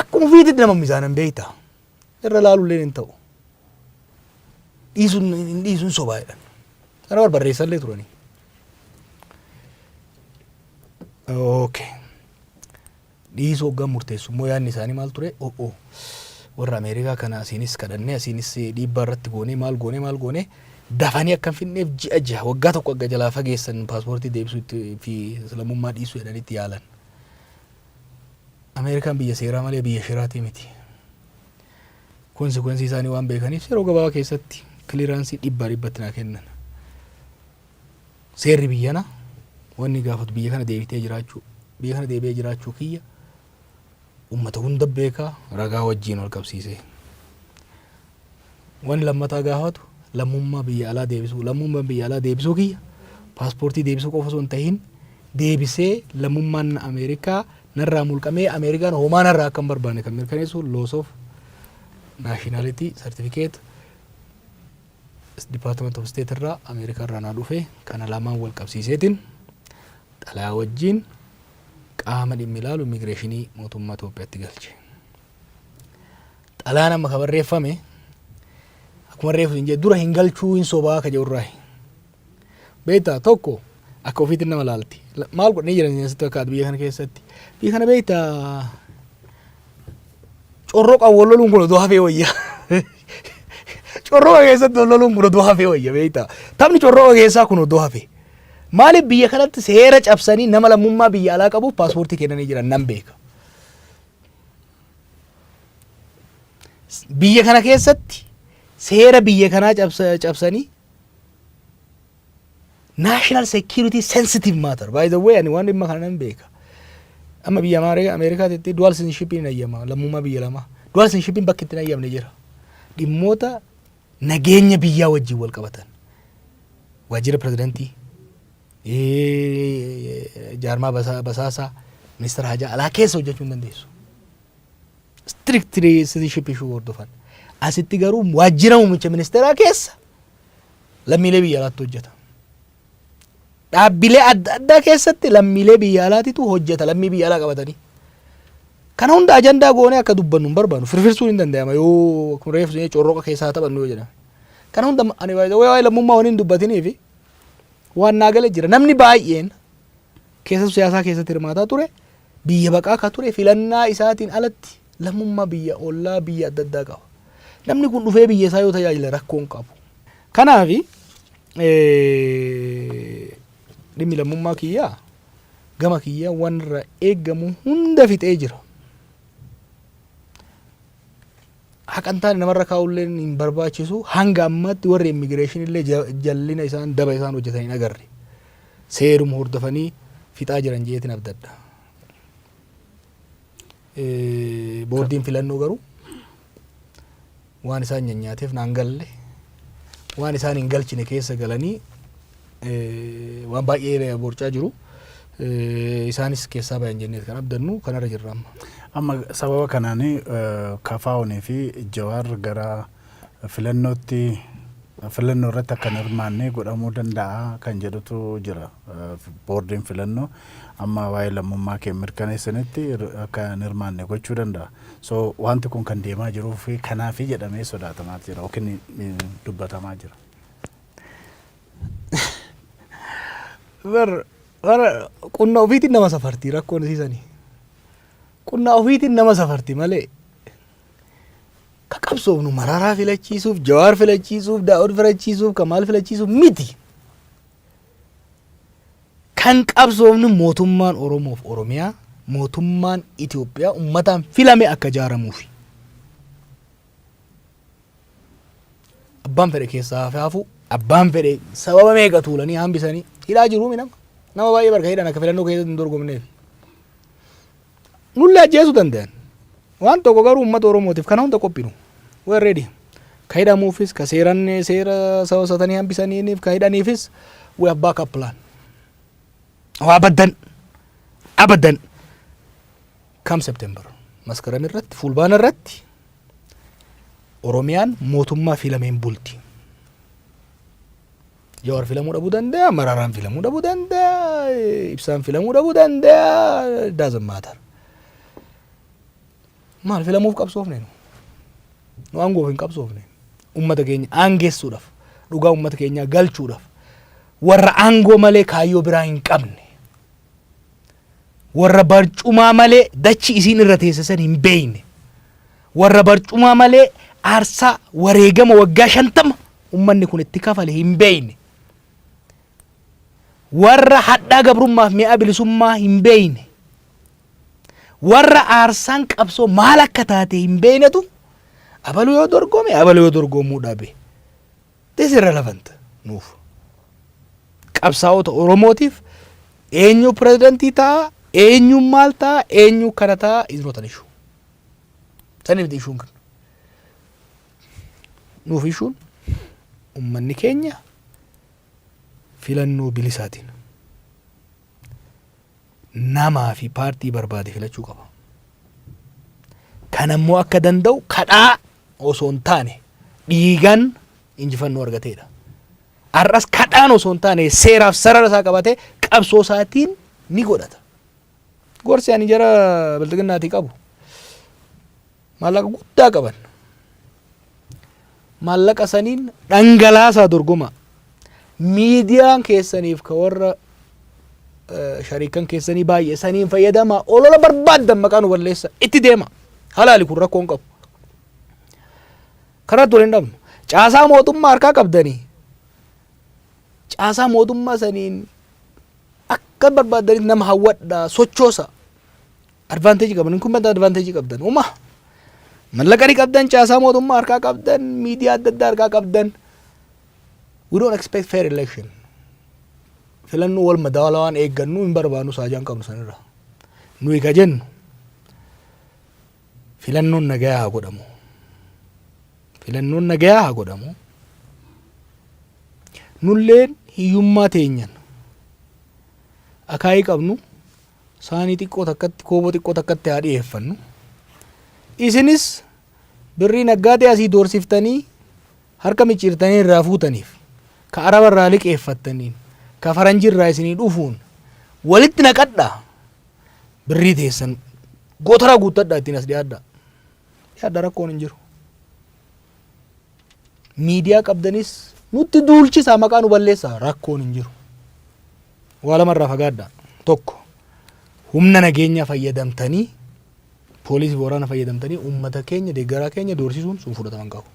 akkuma ofiitti nama miizaanan beekta irra laalullee hin ta'u. Dhiisuun sobaa jedhan. Kana barbareessallee turanii. Okay. Dhiisuu hoggaan murteessu immoo yaadni isaanii maal ture? Warra Ameerikaa kana asiinis kadhannee asiinis dhiibbaa irratti goonee maal goonee dafanii akka hin finneef ji'a waggaa tokko akka jalaa fageessan paaspoortii deebisuu fi lammummaa dhiisuu jedhanitti yaalan. Ameerikaan biyya seeraa malee biyya shiraatii miti. Konsekwensii isaanii waan beekaniif yeroo gabaabaa keessatti kiliraansii dhibbatti naa kennan. Seerri biyyana wanni gaafatu biyya kana deebitee jiraachuu kiyya ummata hunda beekaa ragaa wajjiin wal qabsiisee. Wanni lammataa gaafatu lammummaa biyya alaa deebisuu kiyya paaspoortii deebisuu qofa osoo hin tahin deebisee lammummaan Ameerikaa narraa mulqamee Ameerikaan homaa narraa akka hin barbaanne kan mirkaneessu loss of nationality certificate Department of State irraa Ameerikaa irraa naa dhufe kana lamaan wal qabsiiseetiin xalayaa wajjiin qaama dhimmi ilaalu immigireeshinii mootummaa Itoophiyaatti galche. Xalayaan amma ka barreeffame akkuma reefu hin jedhu dura hin galchuu hin sobaa ka jedhurraayi. Beektaa tokko akka ofiitti nama laalti. Maal godhanii jiran asitti fakkaatu biyya kana keessatti. Biyya kana beektaa corroqa walloluun kun odoo hafee wayya. Corroqa keessatti walloluun kun odoo hafee wayya beektaa. Taphni corroqa keessaa kun odoo hafee. Maaliif biyya kanatti seera cabsanii nama lammummaa biyya alaa qabuuf paaspoortii kennanii jiran nan beeka. Biyya kana keessatti seera biyya kanaa cabsanii national security sensitive matter by the way ani waan dhimma kana nan beeka. Amma biyya Ameerikaatti dual citizenship hin ayyama lammummaa biyya lama. Dual citizenship bakki itti ayyamne jira. Dhimmoota nageenya biyyaa wajjin wal qabatan. Waajjira pirezidantii jaarmaa basaasaa ministeera hajaa alaa keessa hojjechuu hin dandeessu. Strictly citizenship issue hordofan. Asitti garuu waajjira muummicha ministeeraa keessa lammiilee biyya alaatti hojjeta. Dhaabbilee adda addaa keessatti lammiilee biyya alaatitu hojjeta lammii biyya alaa qabatanii. Kana hunda ajandaa goonee akka dubbannu hin barbaadu. Firfirsuun hin danda'ama yoo kun reefu corroqa keessaa taphannu yoo jedhame. Kana hunda ani waa'ee lammummaa waan hin dubbatiniifi waan naagale jira. Namni baay'een keessattuu siyaasaa keessatti hirmaataa ture biyya baqaa ka ture filannaa isaatiin alatti lammummaa biyya ollaa biyya adda addaa qaba. Namni kun dhufee biyya isaa yoo tajaajila rakkoon qabu. Kanaaf dhimmi lammummaa kiyyaa gama kiyyaa waan irraa eeggamu hunda fixee jira. Haqan taane namarra kaa'ullee hin barbaachisu hanga ammatti warri immigireeshinii illee jallina isaan daba isaan hojjetanii agarre. Seeruma hordofanii fixaa jiran jeetiin abdadda. Boordiin filannoo garuu waan isaan nyaateef naan galle waan isaan hin galchine keessa galanii waan baay'ee borcaa jiru. Isaanis keessaa bayan jennee kan abdannu kanarra jirra amma. Amma sababa kanaanii kafaa'uunii fi Jawaar gara filannootti filannoo irratti akka hin hirmaanne godhamuu danda'a kan jedhutu jira. Boordiin filannoo amma waa'ee lammummaa kee mirkaneessanitti akka hin hirmaanne gochuu danda'a. So wanti kun kan deemaa jiruu fi kanaaf jedhamee sodaatamaa jira yookiin dubbatamaa jira. Qonna ofiitiin nama safartii rakkoon isiisanii. Qonna ofiitiin nama safartii malee ka qabsoofnu Mararaa filachiisuuf, Jawaar filachiisuuf, Daawud filachiisuuf, Kamaal filachiisuuf miti. Kan qabsoofnu mootummaan Oromoof Oromiyaa, mootummaan Itoophiyaa ummataan filame akka ijaaramuufi. Abbaan fedhe keessaa hafu abbaan fedhe sababa meeqa tuulanii hambisanii hidhaa jiru nama baay'ee barka hidhan akka filannoo keessatti hin dorgomneef. Nullee ajjeesuu danda'an. Waan tokko garuu uummata Oromootiif kana hunda qophinu. We're ready. Ka hidhamuufis ka seera sawasatanii hambisaniif ka hidhaniifis we have backup plan. Abadan. Kam September maskaram irratti fulbaana irratti Oromiyaan mootummaa filameen bulti. Jawaar filamuu dhabuu danda'a, Maraaraan filamuu dhabuu danda'a, Ibsaan filamuu dhabuu danda'a, doesn't matter. Maal filamuuf qabsoofne nu aangoof hin qabsoofne. Uummata keenya aangeessuudhaaf, dhugaa uummata keenyaa galchuudhaaf, warra aangoo malee kaayyoo biraa hin qabne, warra barcumaa malee dachi isiin irra teessisan hin beeyne, warra barcumaa malee aarsaa wareegama waggaa 50 ummanni kun itti kafale hin beeyne, warra hadhaa gabrummaaf mi'a bilisummaa hin beeyne, warra aarsaan qabsoo maal akka taate hin beeynetu abaluu yoo dorgome abaluu yoo dorgomuu dhabe. This is irrelevant nuuf. Qabsaa'ota Oromootiif eenyu pirezidantii ta'a, eenyu maal ta'a, eenyu kana ta'a is not an issue. Saniif issuun kan nuuf issuun ummanni keenya filannoo bilisaatiin namaa fi paartii barbaade filachuu qaba. Kan ammoo akka danda'u kadhaa osoo hin taane dhiigaan injifannoo argateedha. Har'as kadhaan osoo hin taane seeraaf sarara isaa qabatee qabsoo isaatiin ni godhata. Gorsi ani jara biltiginnaatii qabu maallaqa guddaa qaban. Maallaqa saniin dhangalaasaa dorgoma. Miidiyaan keessaniif ka warra shariikan keessanii baay'ee saniin fayyadama. Olola barbaaddan maqaa nu balleessa itti deema. Halaali kun rakkoo hin qabu. Karaa ture hin dhabnu. Caasaa mootummaa harkaa qabdanii. Caasaa mootummaa saniin akka barbaadaniif nama hawwadhaa sochoosa. Advanteejii qaban kun bada advanteejii qabdan. Mallaqa ni qabdan, caasaa mootummaa harkaa qabdan, miidiyaa adda addaa harkaa qabdan. We don't expect fair election. Filannoo wal madaalawaan eeggannu hin barbaannu saajaan qabnu sanirra. Nuyi ka jennu filannoon nagayaa haa godhamu. Filannoon nagayaa haa godhamu. Nulleen hiyyummaa teenyan akaayii qabnu saanii xiqqoo takkatti kooboo xiqqoo takkatti haa dhiyeeffannu. Isinis birrii naggaatee asii doorsiftanii harka micciirtanii irraa fuutaniif ka araba irraa liqeeffattaniin ka faranjii irraa isinii dhufuun walitti naqadhaa birrii teessan gootaraa guuttadhaa ittiin as dhiyaadhaa. Dhiyaadhaa rakkoon hin jiru. Miidiyaa qabdanis nutti duulchisaa maqaa nu balleessaa rakkoon hin jiru. Waa lamarraa fagaadhaa. Tokko humna nageenyaa fayyadamtanii poolisii waraana fayyadamtanii uummata keenya deeggaraa keenya doorsisuun sun fudhataman qabu.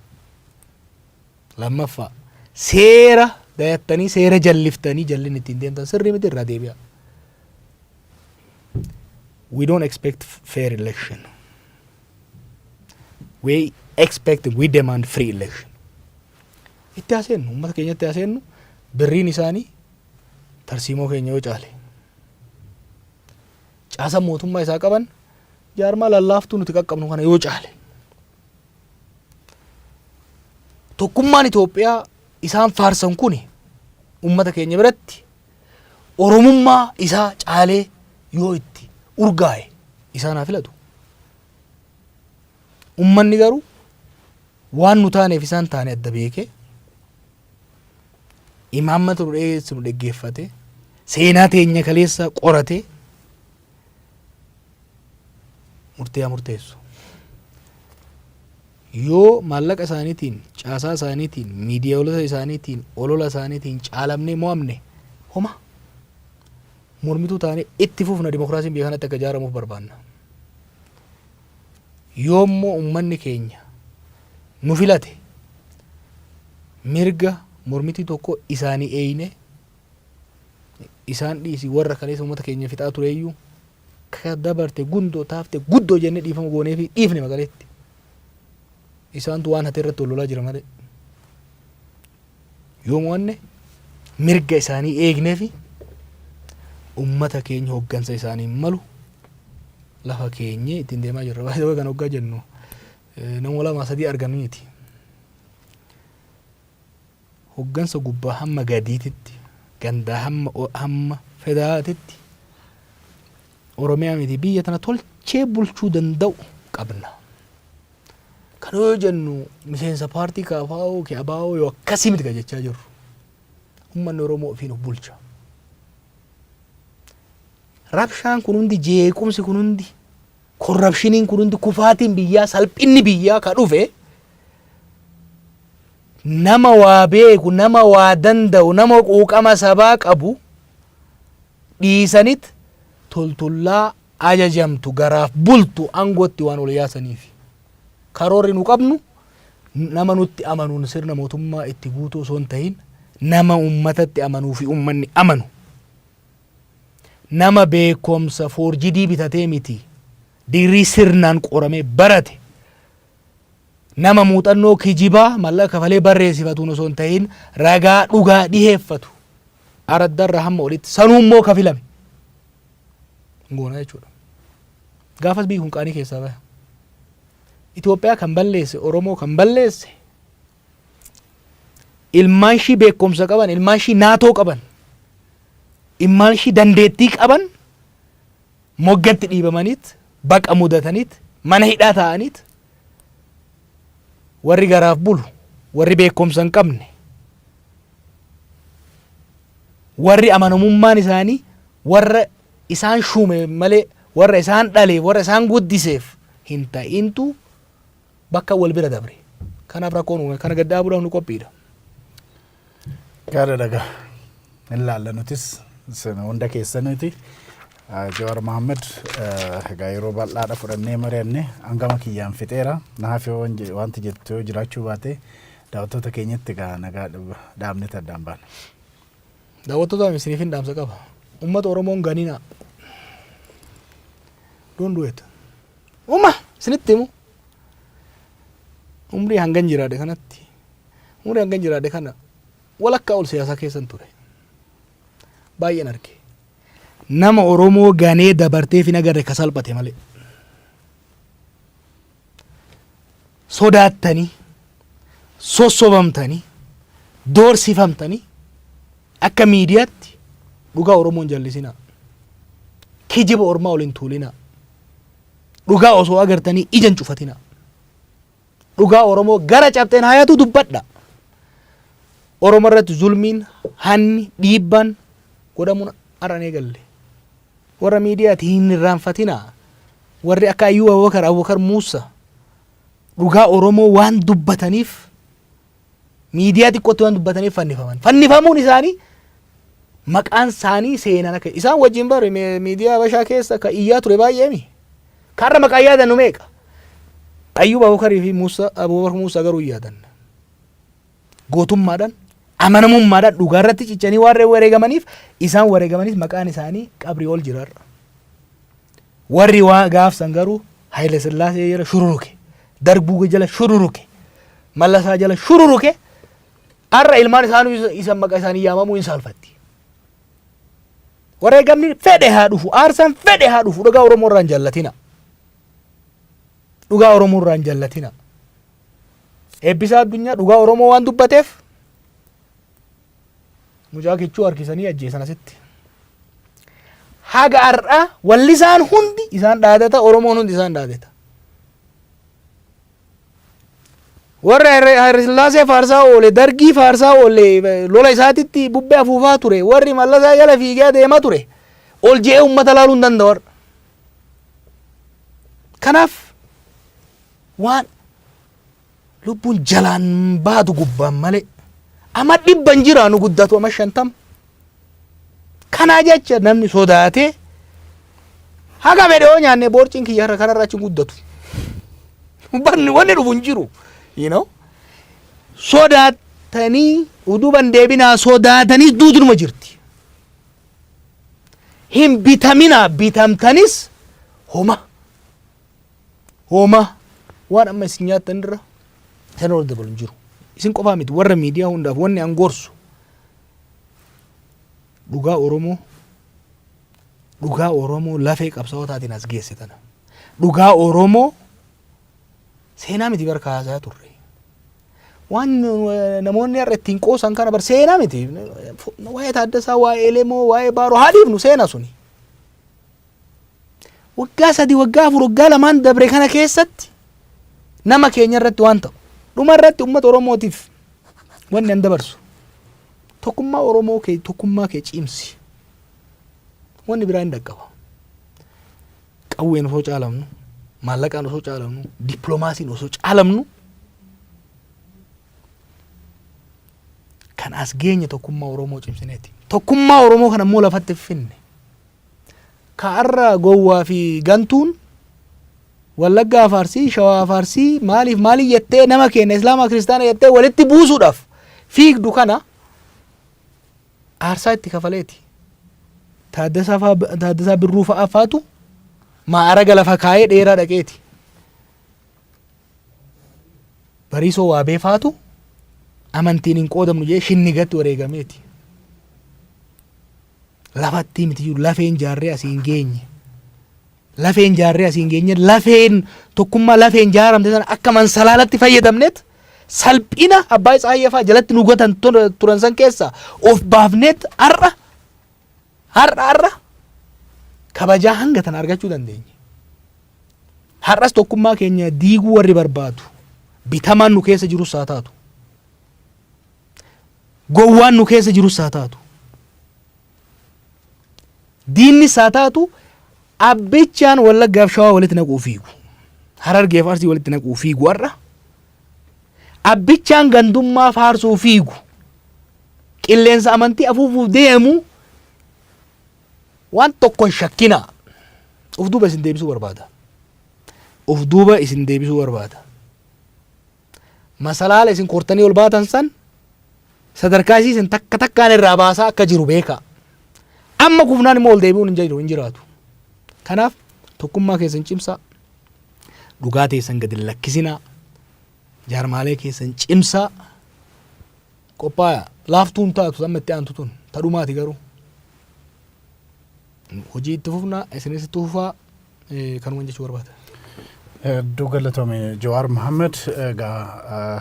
Lammaffaa seera dayattanii seera jalliftanii jallinni ittiin deemtan sirrii miti irraa deebi'a. We don't expect fair election. We demand free election. Itti haasennu uummata keenya itti haasennu birriin isaanii tarsiimoo keenya yoo caale. Caasa mootummaa isaa qaban jaarmaa lallaaftuu nuti qaqqabnu kana yoo caale. Tokkummaan Itoophiyaa isaan faarsan kuni uummata keenya biratti oromummaa isaa caalee yoo itti urgaa'e isaan haa filatu. Uummanni garuu waan nu taaneef isaan taane adda beekee imaammata nu dhaggeeffate seenaa teenya kaleessa qorate murtee murteessu. Yoo maallaqa isaaniitiin, caasaa isaaniitiin, miidiyaa isaaniitiin, olola isaaniitiin caalamnee mo'amne homa mormituu taane itti fufna dimokiraasiin biyya kanatti akka ijaaramuuf barbaanna. Yoommoo uummanni keenya nu filate mirga mormitii tokko isaanii eeyne isaan dhiisi warra kaleessa uummata keenya fixaa tureeyyuu ka dabarte gundoo taafte guddoo jennee dhiifama goonee fi dhiifne magaleetti. Isaantu waan hate irratti lolaa jira malee. yoo mo'anne mirga isaanii eegnee fi ummata keenya hoggansa isaanii malu lafa keenya ittiin deemaa jirra. Baay'ee kan hoggaa jennu nama lama sadii argamaniiti. Hoggansa gubbaa hamma gadiititti gandaa hamma federaatitti Oromiyaa miti biyya tana tolchee bulchuu danda'u qabna. Kan yoo jennu miseensa paartii KFO KABO yoo akkasii miti jechaa jirru. Uummanni Oromoo ofiin of bulcha. Rabshaan kun hundi jeequmsi kun hundi korrapshiniin kun hundi kufaatiin biyyaa salphinni biyyaa ka dhufe nama waa beeku nama waa danda'u nama quuqama sabaa qabu dhiisanit toltullaa ajajamtu garaaf bultu angootti waan ol yaasaniif karoorri nu qabnu nama nutti amanuun sirna mootummaa itti guutuu osoo hin ta'in nama ummatatti amanuu fi ummanni amanu nama beekumsa foorjidii bitatee miti dirii sirnaan qoramee barate nama muuxannoo kijibaa mallaqa kafalee barreessifatuun osoo hin ta'in ragaa dhugaa dhiheeffatu araddarra hamma olitti sanuummoo kafilame goona jechuudha. Gaafas biyyi kun qaanii keessaa bahe. Itoophiyaa kan balleesse Oromoo kan balleesse ilmaan ishii beekumsa qaban ilmaan ishii naatoo qaban ilmaan ishii dandeettii qaban moggatti dhiibamaniit baqa mudataniit mana hidhaa ta'aniit warri garaaf bulu warri beekumsa hin qabne warri amanamummaan isaanii warra isaan shuume malee warra isaan dhale warra isaan guddiseef hin ta'intu bakka wal bira dabre. Kanaaf rakkoon uume kana gaddaa bulaaf nu qophiidha. Gaara dhagaa hin laalla nutis hunda keessaniiti. Jawaar Mohaammad egaa yeroo bal'aadha fudhannee mari'anne hangama kiyyaan fixeera. Naaf wanti jettu yoo jiraachuu baate daawwattoota keenyatti egaa nagaa dhaabne addaan baana. Daawwattoota isiniif hin dhaamsa qaba. Uummata Oromoon ganina. Don't do it. Isinitti himu. Umrii hangan jiraadhe kanatti. Umrii hangan jiraadhe kana walakkaa ol siyaasaa keessan ture. Baay'een arge. Nama Oromoo ganee dabartee fi nagarre ka salphate malee. Sodaattanii, sossobamtanii, doorsifamtanii akka miidiyaatti dhugaa Oromoon jallisinaa. Kijiba ormaa ol hin tuulinaa. Dhugaa osoo agartanii ija cufatinaa. Dhugaa Oromoo gara cabxeen hayatu dubbadha. Oromoo irratti zulmiin hanni dhiibbaan godhamuun aranee galle. Warra miidiyaati hin irraanfatinaa. Warri akka Ayyuu Abubakar Muusaa dhugaa Oromoo waan dubbataniif miidiyaa xiqqootti waan dubbataniif fannifaman. Fannifamuun isaanii maqaan isaanii seenan akka isaan wajjin bare miidiyaa Habashaa keessa ka iyyaa ture baay'eemi. Karra maqaa yaadannu meeqa? Ayyuu Abubakarii fi Abubakar Muusaa garuu yaadan. Gootummaadhaan amanamummaadhaan dhugaa irratti cichanii warreen wareegamaniif isaan wareegamaniif maqaan isaanii qabrii ol jiraarra. Warri waa gaafsan garuu Haile Sillaasee jala shururuke, Darbuu jala shururuke, Mallasaa jala shururuke, har'a ilmaan isaanii isan maqaa isaanii yaamamuu hin saalfatti. Wareegamni fedhe haa dhufu, aarsaan fedhe haa dhufu, dhugaa Oromoo irraan jallatina. Dhugaa Oromoo irraan jallatina. Eebbisaa addunyaa dhugaa Oromoo waan dubbateef mucaa kichuu harkisanii ajjeesan asitti. Haga har'a walli isaan hundi isaan dhaadata Oromoon hundi isaan dhaadata. Warra Haile Sillaasee faarsaa oole, Dargii faarsaa oole, lola isaatitti bubbee afuufaa ture, warri Mallasaa jala fiigee deemaa ture, ol je'ee uummata laaluu hin danda'u har'a. Kanaaf waan lubbuun jalaan baatu gubbaan malee ama dhibban jiraanu guddatu ama 50. Kanaa jecha namni sodaatee haga fedhe nyaanne boorciin kiyya kanarra achi guddatu. Banni wanni dhufu hin jiru. You know? Sodaatanii uduban deebinaa sodaatanii duudunuma jirti. Hin bitaminaa bitamtanis homa. Homa waan amma isin nyaattan irra tan ol dabalu hin jiru. isin qofaa miti warra miidiyaa hundaaf wanni an gorsu dhugaa Oromoo lafee qabsaa'otaatiin as geessitan dhugaa Oromoo seenaa miti barkaasaa turre waan namoonni har'a ittiin qoosan kana bar seenaa miti waa'ee Taaddasaa waa'ee Elemoo waa'ee Baaroo haadhiifnu seenaa suni waggaa 3 waggaa 4 waggaa 2 dabre kana keessatti nama keenya irratti waan ta'u dhuma irratti uummata Oromootiif wanni an dabarsu tokkummaa Oromoo kee tokkummaa kee cimsi wanni biraa hin dhaqqaba qawween osoo caalamnu maallaqaan osoo caalamnu dippiloomaasiin osoo caalamnu kan as geenye tokkummaa Oromoo cimsineeti tokkummaa Oromoo kana immoo lafatti finne kaarra gowwaa fi gantuun Wallaggaa Faarsii Shawaa Faarsii maaliif jettee nama keenya Islaamaa Kiristaana jettee walitti buusuudhaaf fiigdu kana aarsaa itti kafaleeti Taaddasaa Birruu fa'aa faatu maaraga lafa kaayee dheeraa dhaqeeti Bariisoo Waabee faatu amantiin hin qoodamnu jee shinnigatti wareegameeti lafatti miti lafeen jaarree asiin geenye lafeen tokkummaa lafeen jaaramte sana akka mansalaalatti fayyadamneet salphina abbaa Isaayyafaa jalatti nu gotan turan san keessa of baafneet har'a kabajaa hanga tan argachuu dandeenya har'as tokkummaa keenya diiguu warri barbaadu bitamaan nu keessa jirus haa taatu gowwaan nu keessa jirus haa taatu diinnis haa taatu abbichaan Wallaggaaf Shawaa walitti naquu fiigu Harargeef Arsii walitti naquu fiigu har'a abbichaan gandummaa faarsuu fiigu qilleensa amantii afuufuuf deemu waan tokko shakkina uf duuba isin deebisuu barbaada masalaala isin kortanii ol baatan san sadarkaa isin takkaan irraa baasaa akka jiru beeka amma kufnaan immoo ol deebi'uun hin jiraatu kanaaf tokkummaa keessan cimsaa dhugaa teessan gadi lakkisinaa jaarmaalee keessan cimsaa qophaa'aa laaftuun taatu amma itti aantu tun tadhumaati garuu hojii itti fufnaa isinis itti fufaa kanuma jechuu barbaada. Hedduu galatoomi Jawaar Mohaammad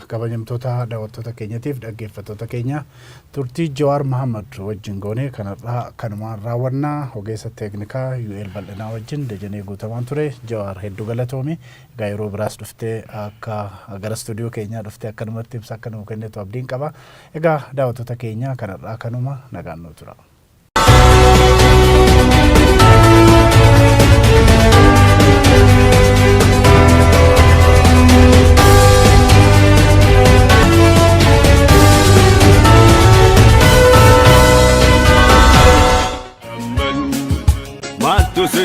kabajamtoota daawwattoota keenyatiif dhaggeeffattoota keenya turtii Jawaar Mohaammad wajjin goone kanarraa kanumaan raawwannaa ogeessa teeknikaa UL bal'inaa wajjin Dajanee Guutamaan ture Jawaar hedduu galatoomi yeroo biraas dhuftee akka gara stuudiyoo keenyaa dhuftee akkanumatti ibsa akka nuu kennitu abdiin qaba egaa daawwattoota keenya kanarraa kanuma nagaan nuu tura.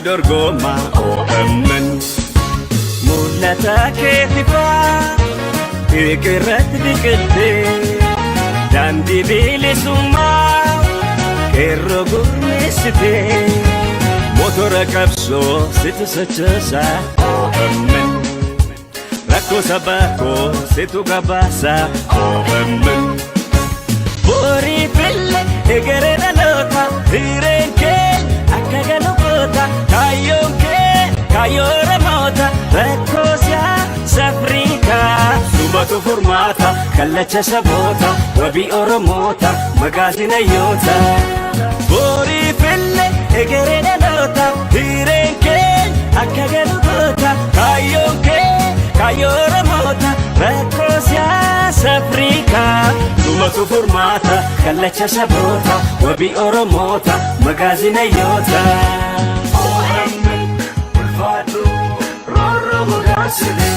Dorgoma OMN mul'ata keetifaa irratti biqiltee daandii bilisummaa qeerroo gurmeessitee motora qabsoo situ sochoosaa OMN rakkoo sabaa koo situ gabaasa OMN borii fille egeree dhaloota hireen kee akka galukota kayo ramota rekosia safrika subatu formata kallacha sabota wabi oromota magazina yota bori fille egerena nota hirenke akagalukota kayo ramota rekosia safrika subatu formata kallacha sabota wabi oromota magazina yota Fatu, roro mugasile